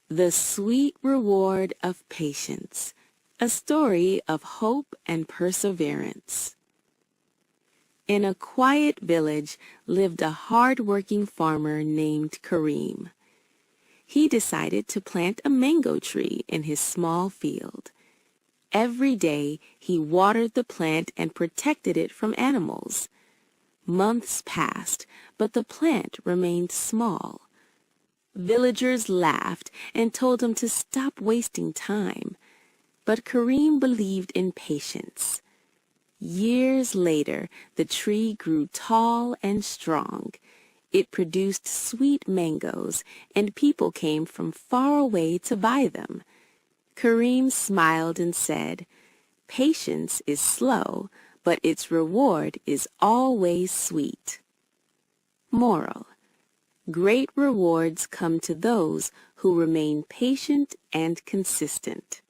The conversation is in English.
The Sweet Reward of Patience, a story of hope and perseverance. In a quiet village lived a hard-working farmer named Kareem. He decided to plant a mango tree in his small field. Every day he watered the plant and protected it from animals. Months passed, but the plant remained small. Villagers laughed and told him to stop wasting time. But Kareem believed in patience. Years later, the tree grew tall and strong. It produced sweet mangoes, and people came from far away to buy them. Kareem smiled and said, "Patience is slow, but its reward is always sweet." Moral: great rewards come to those who remain patient and consistent.